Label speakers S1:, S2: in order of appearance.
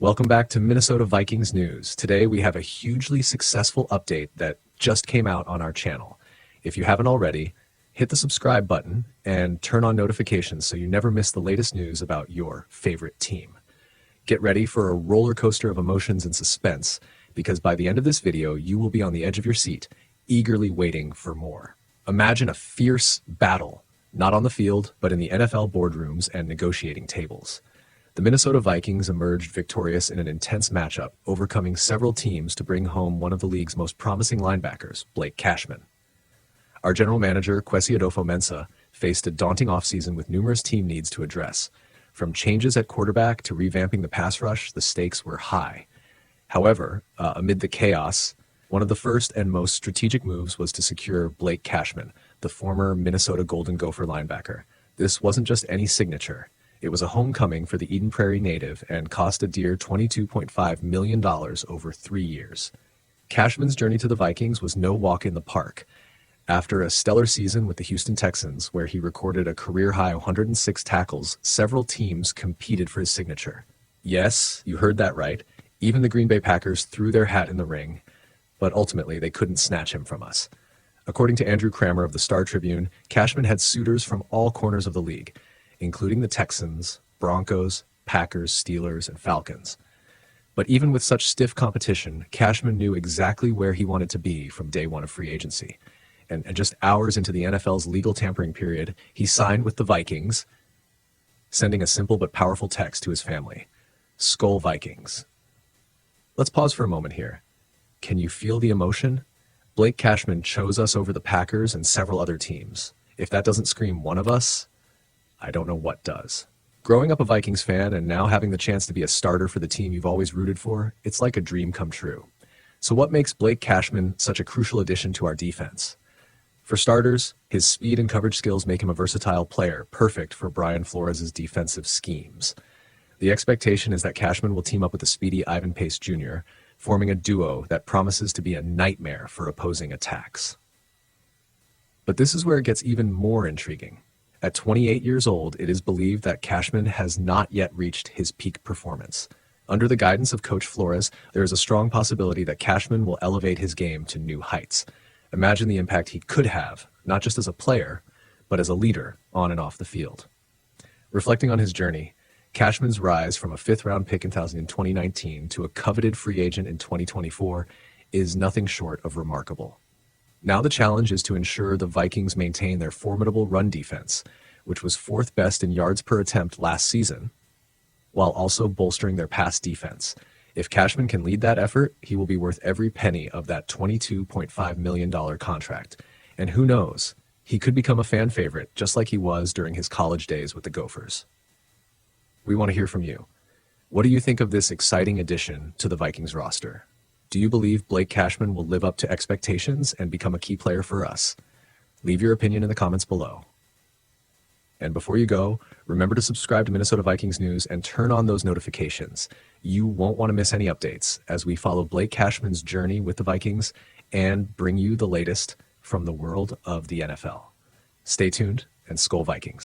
S1: Welcome back to Minnesota Vikings News. Today we have a hugely successful update that just came out on our channel. If you haven't already, hit the subscribe button and turn on notifications so you never miss the latest news about your favorite team. Get ready for a roller coaster of emotions and suspense, because by the end of this video, you will be on the edge of your seat, eagerly waiting for more. Imagine a fierce battle, not on the field, but in the NFL boardrooms and negotiating tables. The Minnesota Vikings emerged victorious in an intense matchup, overcoming several teams to bring home one of the league's most promising linebackers, Blake Cashman. Our general manager, Kwesi Adofo-Mensah, faced a daunting offseason with numerous team needs to address. From changes at quarterback to revamping the pass rush, the stakes were high. However, amid the chaos, one of the first and most strategic moves was to secure Blake Cashman, the former Minnesota Golden Gopher linebacker. This wasn't just any signature. It was a homecoming for the Eden Prairie native and cost a dear $22.5 million over 3 years. Cashman's journey to the Vikings was no walk in the park. After a stellar season with the Houston Texans, where he recorded a career-high 106 tackles, several teams competed for his signature. Yes, you heard that right. Even the Green Bay Packers threw their hat in the ring, but ultimately they couldn't snatch him from us. According to Andrew Kramer of the Star Tribune, Cashman had suitors from all corners of the league, including the Texans, Broncos, Packers, Steelers, and Falcons. But even with such stiff competition, Cashman knew exactly where he wanted to be from day one of free agency. And just hours into the NFL's legal tampering period, he signed with the Vikings, sending a simple but powerful text to his family: Skol Vikings. Let's pause for a moment here. Can you feel the emotion? Blake Cashman chose us over the Packers and several other teams. If that doesn't scream one of us, I don't know what does. Growing up a Vikings fan and now having the chance to be a starter for the team you've always rooted for, it's like a dream come true. So what makes Blake Cashman such a crucial addition to our defense? For starters, his speed and coverage skills make him a versatile player, perfect for Brian Flores' defensive schemes. The expectation is that Cashman will team up with the speedy Ivan Pace Jr., forming a duo that promises to be a nightmare for opposing attacks. But this is where it gets even more intriguing. At 28 years old, it is believed that Cashman has not yet reached his peak performance. Under the guidance of Coach Flores, there is a strong possibility that Cashman will elevate his game to new heights. Imagine the impact he could have, not just as a player, but as a leader on and off the field. Reflecting on his journey, Cashman's rise from a fifth-round pick in 2019 to a coveted free agent in 2024 is nothing short of remarkable. Now the challenge is to ensure the Vikings maintain their formidable run defense, which was fourth best in yards per attempt last season, while also bolstering their pass defense. If Cashman can lead that effort, he will be worth every penny of that $22.5 million contract. And who knows, he could become a fan favorite just like he was during his college days with the Gophers. We want to hear from you. What do you think of this exciting addition to the Vikings roster? Do you believe Blake Cashman will live up to expectations and become a key player for us? Leave your opinion in the comments below. And before you go, remember to subscribe to Minnesota Vikings News and turn on those notifications. You won't want to miss any updates as we follow Blake Cashman's journey with the Vikings and bring you the latest from the world of the NFL. Stay tuned and Skol Vikings.